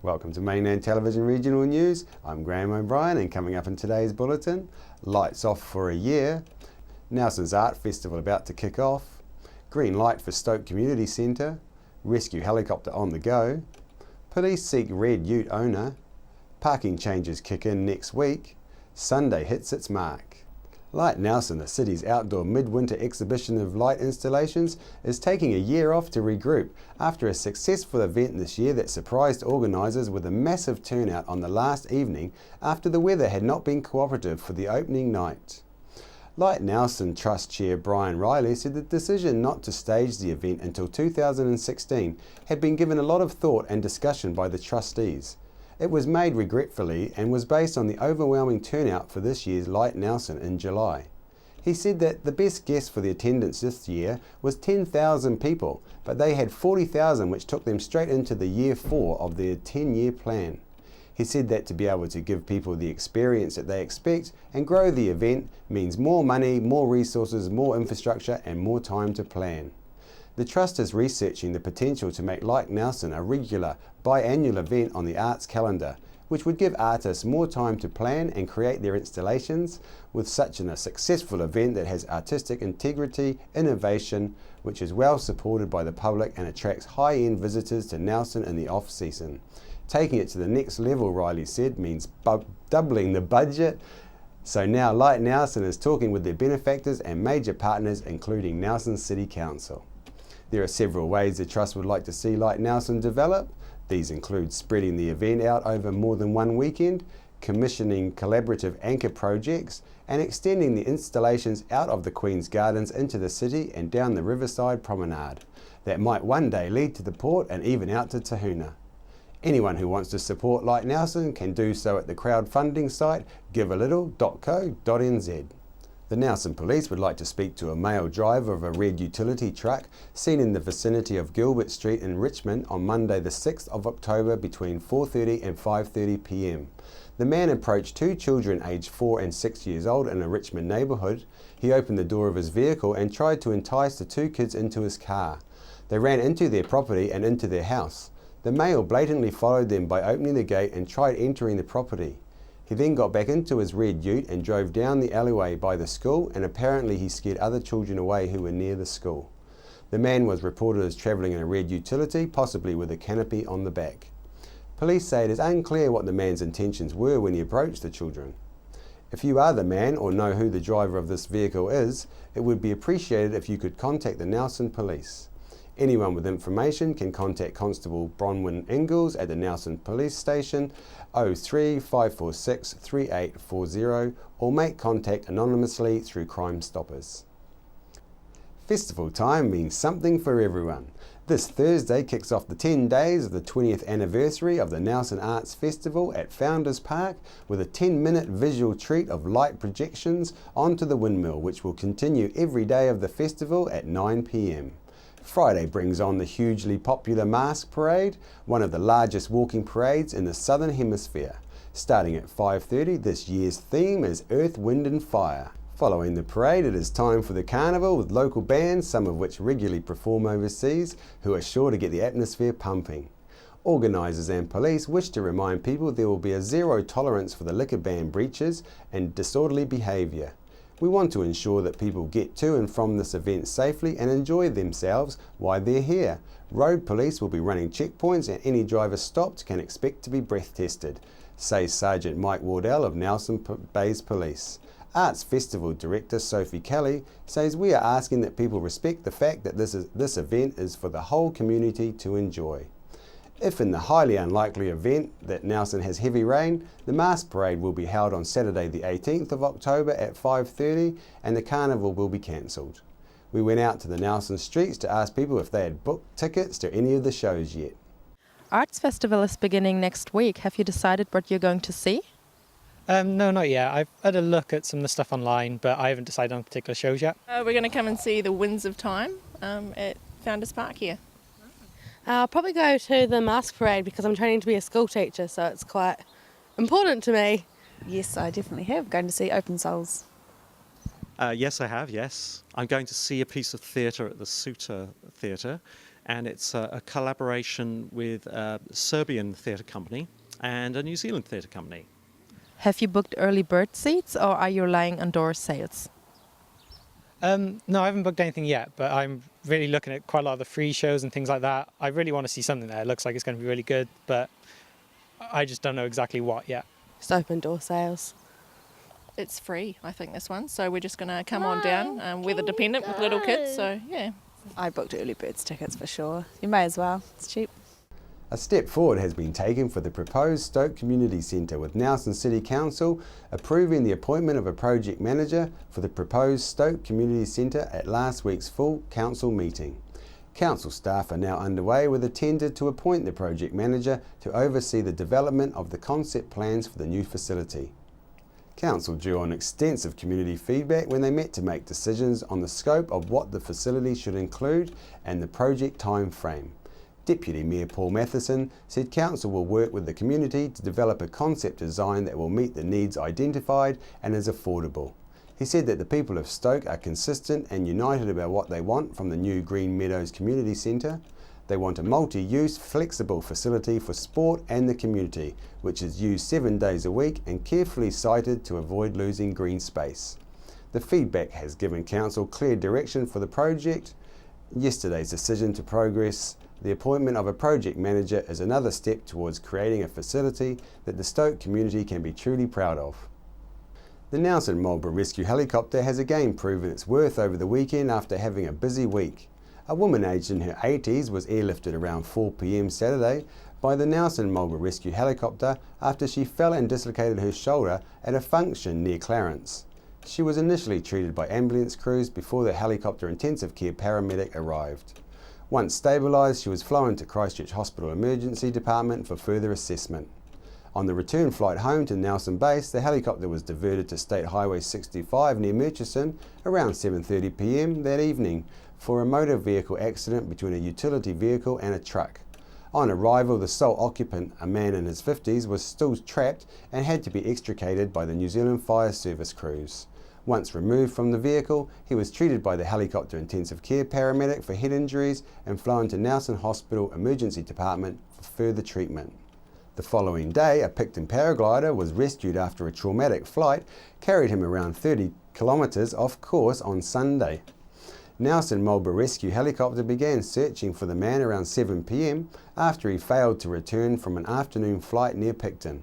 Welcome to Mainland Television Regional News. I'm Graham O'Brien, and coming up in today's bulletin, lights off for a year, Nelson's Art Festival about to kick off, green light for Stoke Community Centre, rescue helicopter on the go, police seek red ute owner, parking changes kick in next week, Sunday hits its mark. Light Nelson, the city's outdoor midwinter exhibition of light installations, is taking a year off to regroup after a successful event this year that surprised organisers with a massive turnout on the last evening after the weather had not been cooperative for the opening night. Light Nelson Trust Chair Brian Riley said the decision not to stage the event until 2016 had been given a lot of thought and discussion by the trustees. It was made regretfully and was based on the overwhelming turnout for this year's Light Nelson in July. He said that the best guess for the attendance this year was 10,000 people, but they had 40,000, which took them straight into the year 4 of their 10-year plan. He said that to be able to give people the experience that they expect and grow the event means more money, more resources, more infrastructure and more time to plan. The Trust is researching the potential to make Light Nelson a regular biannual event on the arts calendar, which would give artists more time to plan and create their installations with such a successful event that has artistic integrity, innovation, which is well supported by the public and attracts high-end visitors to Nelson in the off-season. Taking it to the next level, Riley said, means doubling the budget. So now Light Nelson is talking with their benefactors and major partners, including Nelson City Council. There are several ways the Trust would like to see Light Nelson develop. These include spreading the event out over more than one weekend, commissioning collaborative anchor projects, and extending the installations out of the Queen's Gardens into the city and down the Riverside Promenade. That might one day lead to the port and even out to Tahuna. Anyone who wants to support Light Nelson can do so at the crowdfunding site givealittle.co.nz. The Nelson Police would like to speak to a male driver of a red utility truck seen in the vicinity of Gilbert Street in Richmond on Monday the 6th of October between 4:30 and 5:30 p.m. The man approached two children aged 4 and 6 years old in a Richmond neighbourhood. He opened the door of his vehicle and tried to entice the two kids into his car. They ran into their property and into their house. The male blatantly followed them by opening the gate and tried entering the property. He then got back into his red ute and drove down the alleyway by the school, and apparently he scared other children away who were near the school. The man was reported as travelling in a red utility, possibly with a canopy on the back. Police say it is unclear what the man's intentions were when he approached the children. If you are the man or know who the driver of this vehicle is, it would be appreciated if you could contact the Nelson Police. Anyone with information can contact Constable Bronwyn Ingalls at the Nelson Police Station 03 546 3840 or make contact anonymously through Crime Stoppers. Festival time means something for everyone. This Thursday kicks off the 10 days of the 20th anniversary of the Nelson Arts Festival at Founders Park with a 10-minute visual treat of light projections onto the windmill, which will continue every day of the festival at 9 p.m. Friday brings on the hugely popular Mask Parade, one of the largest walking parades in the Southern Hemisphere. Starting at 5:30, this year's theme is Earth, Wind and Fire. Following the parade, it is time for the carnival with local bands, some of which regularly perform overseas, who are sure to get the atmosphere pumping. Organisers and police wish to remind people there will be a zero tolerance for the liquor ban breaches and disorderly behaviour. We want to ensure that people get to and from this event safely and enjoy themselves while they're here. Road police will be running checkpoints and any driver stopped can expect to be breath tested, says Sergeant Mike Wardell of Nelson Bays Police. Arts Festival Director Sophie Kelly says we are asking that people respect the fact that this event is for the whole community to enjoy. If in the highly unlikely event that Nelson has heavy rain, the Mask Parade will be held on Saturday the 18th of October at 5:30 and the carnival will be cancelled. We went out to the Nelson streets to ask people if they had booked tickets to any of the shows yet. Arts Festival is beginning next week. Have you decided what you're going to see? No, not yet. I've had a look at some of the stuff online, but I haven't decided on particular shows yet. We're going to come and see the Winds of Time at Founders Park here. I'll probably go to the mask parade because I'm training to be a school teacher, so it's quite important to me. Yes, I definitely have. Going to see Open Souls. Yes, I have, yes. I'm going to see a piece of theatre at the Suter Theatre, and it's a collaboration with a Serbian theatre company and a New Zealand theatre company. Have you booked early bird seats or are you relying on door sales? No, I haven't booked anything yet, but I'm really looking at quite a lot of the free shows and things like that. I really want to see something there. It looks like it's going to be really good, but I just don't know exactly what yet. Just open door sales. It's free, I think, this one. So we're just going to come on down, weather dependent with little kids. So, yeah. I booked early birds tickets for sure. You may as well. It's cheap. A step forward has been taken for the proposed Stoke Community Centre, with Nelson City Council approving the appointment of a project manager for the proposed Stoke Community Centre at last week's full council meeting. Council staff are now underway with a tender to appoint the project manager to oversee the development of the concept plans for the new facility. Council drew on extensive community feedback when they met to make decisions on the scope of what the facility should include and the project time frame. Deputy Mayor Paul Matheson said Council will work with the community to develop a concept design that will meet the needs identified and is affordable. He said that the people of Stoke are consistent and united about what they want from the new Green Meadows Community Centre. They want a multi-use, flexible facility for sport and the community, which is used 7 days a week and carefully sited to avoid losing green space. The feedback has given Council clear direction for the project. Yesterday's decision to progress the appointment of a project manager is another step towards creating a facility that the Stoke community can be truly proud of. The Nelson Marlborough Rescue Helicopter has again proven its worth over the weekend after having a busy week. A woman aged in her 80s was airlifted around 4 p.m. Saturday by the Nelson Marlborough Rescue Helicopter after she fell and dislocated her shoulder at a function near Clarence. She was initially treated by ambulance crews before the helicopter intensive care paramedic arrived. Once stabilised, she was flown to Christchurch Hospital Emergency Department for further assessment. On the return flight home to Nelson Base, the helicopter was diverted to State Highway 65 near Murchison around 7:30 p.m. that evening for a motor vehicle accident between a utility vehicle and a truck. On arrival, the sole occupant, a man in his 50s, was still trapped and had to be extricated by the New Zealand Fire Service crews. Once removed from the vehicle, he was treated by the helicopter intensive care paramedic for head injuries and flown to Nelson Hospital Emergency Department for further treatment. The following day, a Picton paraglider was rescued after a traumatic flight carried him around 30 kilometres off course on Sunday. Nelson Marlborough Rescue Helicopter began searching for the man around 7 p.m. after he failed to return from an afternoon flight near Picton.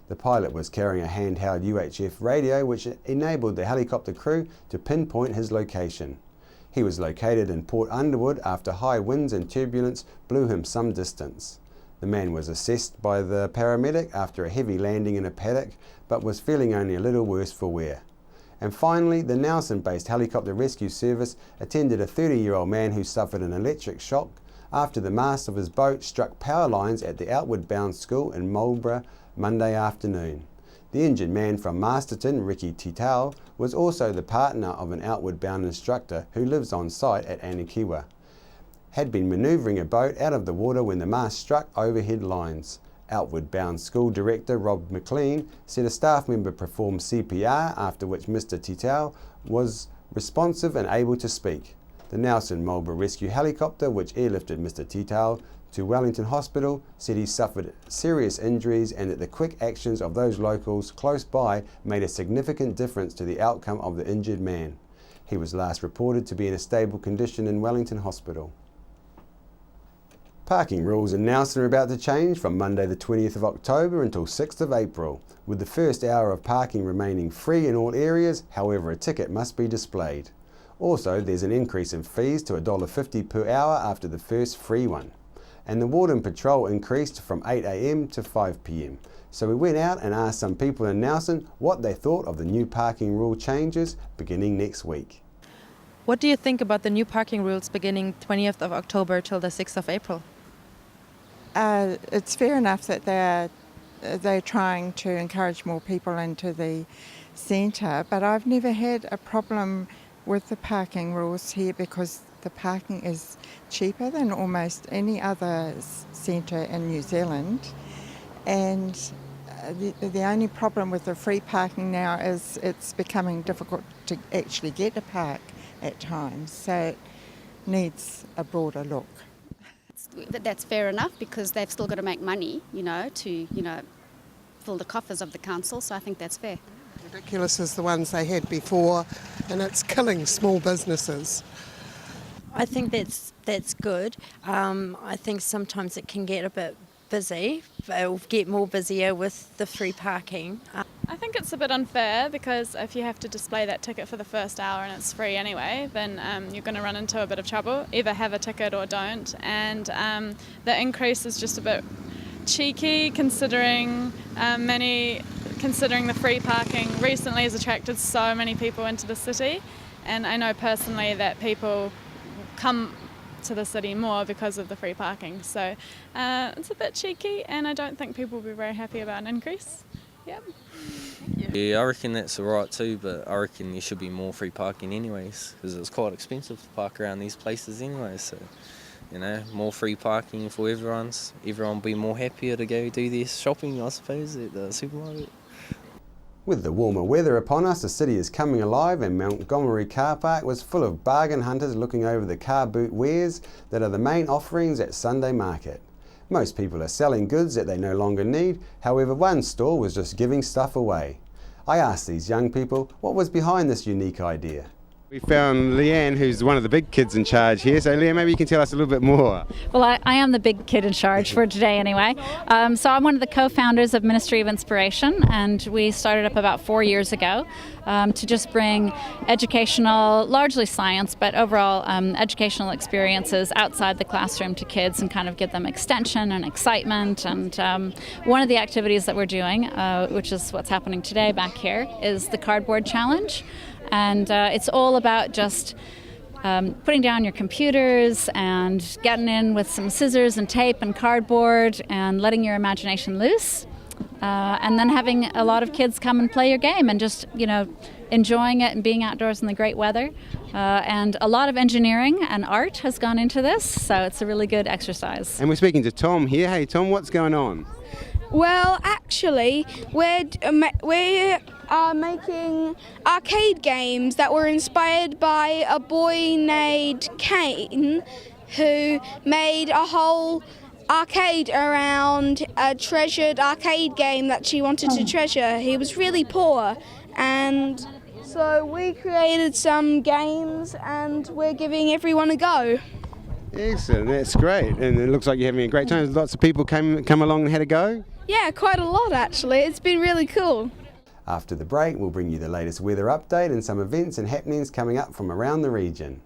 The pilot was carrying a handheld UHF radio which enabled the helicopter crew to pinpoint his location. He was located in Port Underwood after high winds and turbulence blew him some distance. The man was assessed by the paramedic after a heavy landing in a paddock, but was feeling only a little worse for wear. And finally, the Nelson-based helicopter rescue service attended a 30-year-old man who suffered an electric shock after the mast of his boat struck power lines at the Outward Bound School in Marlborough Monday afternoon. The injured man from Masterton, Ricky Titau, was also the partner of an Outward Bound instructor who lives on site at Anikiwa. Had been manoeuvring a boat out of the water when the mast struck overhead lines. Outward Bound School Director Rob McLean said a staff member performed CPR, after which Mr Titau was responsive and able to speak. The Nelson Marlborough Rescue Helicopter, which airlifted Mr Titau to Wellington Hospital, said he suffered serious injuries and that the quick actions of those locals close by made a significant difference to the outcome of the injured man. He was last reported to be in a stable condition in Wellington Hospital. Parking rules in Nelson are about to change from Monday the 20th of October until 6th of April, with the first hour of parking remaining free in all areas, however a ticket must be displayed. Also, there's an increase in fees to $1.50 per hour after the first free one. And the Warden Patrol increased from 8 a.m. to 5 p.m. So we went out and asked some people in Nelson what they thought of the new parking rule changes beginning next week. What do you think about the new parking rules beginning 20th of October till the 6th of April? It's fair enough that they're they're trying to encourage more people into the centre, but I've never had a problem with the parking rules here because the parking is cheaper than almost any other centre in New Zealand. And the only problem with the free parking now is it's becoming difficult to actually get a park at times, so it needs a broader look. That's fair enough because they've still got to make money, to fill the coffers of the council, so I think that's fair. Ridiculous as the ones they had before, and it's killing small businesses. I think that's good. I think sometimes it can get a bit busy. It'll get more busier with the free parking. I think it's a bit unfair because if you have to display that ticket for the first hour and it's free anyway, then you're going to run into a bit of trouble. Either have a ticket or don't. And the increase is just a bit cheeky considering the free parking recently has attracted so many people into the city. And I know personally that people come to the city more because of the free parking. So it's a bit cheeky and I don't think people will be very happy about an increase. Yep. Yeah, I reckon that's alright too, but I reckon there should be more free parking anyways, because it's quite expensive to park around these places anyway, so more free parking for everyone will be more happier to go do their shopping, I suppose, at the supermarket. With the warmer weather upon us, the city is coming alive and Montgomery Car Park was full of bargain hunters looking over the car boot wares that are the main offerings at Sunday market. Most people are selling goods that they no longer need, however one store was just giving stuff away. I asked these young people what was behind this unique idea. We found Leanne, who's one of the big kids in charge here. So Leanne, maybe you can tell us a little bit more. Well, I am the big kid in charge for today anyway. So I'm one of the co-founders of Ministry of Inspiration, and we started up about 4 years ago to just bring educational, largely science, but overall educational experiences outside the classroom to kids and kind of give them extension and excitement. And one of the activities that we're doing, which is what's happening today back here, is the Cardboard Challenge. And it's all about just putting down your computers and getting in with some scissors and tape and cardboard and letting your imagination loose. And then having a lot of kids come and play your game and just, enjoying it and being outdoors in the great weather. And a lot of engineering and art has gone into this, so it's a really good exercise. And we're speaking to Tom here. Hey Tom, what's going on? Well, actually, we are making arcade games that were inspired by a boy named Kane who made a whole arcade around a treasured arcade game that she wanted to treasure. He was really poor, and so we created some games and we're giving everyone a go. Excellent, that's great. And it looks like you're having a great time. Lots of people come along and had a go? Yeah, quite a lot actually. It's been really cool. After the break, we'll bring you the latest weather update and some events and happenings coming up from around the region.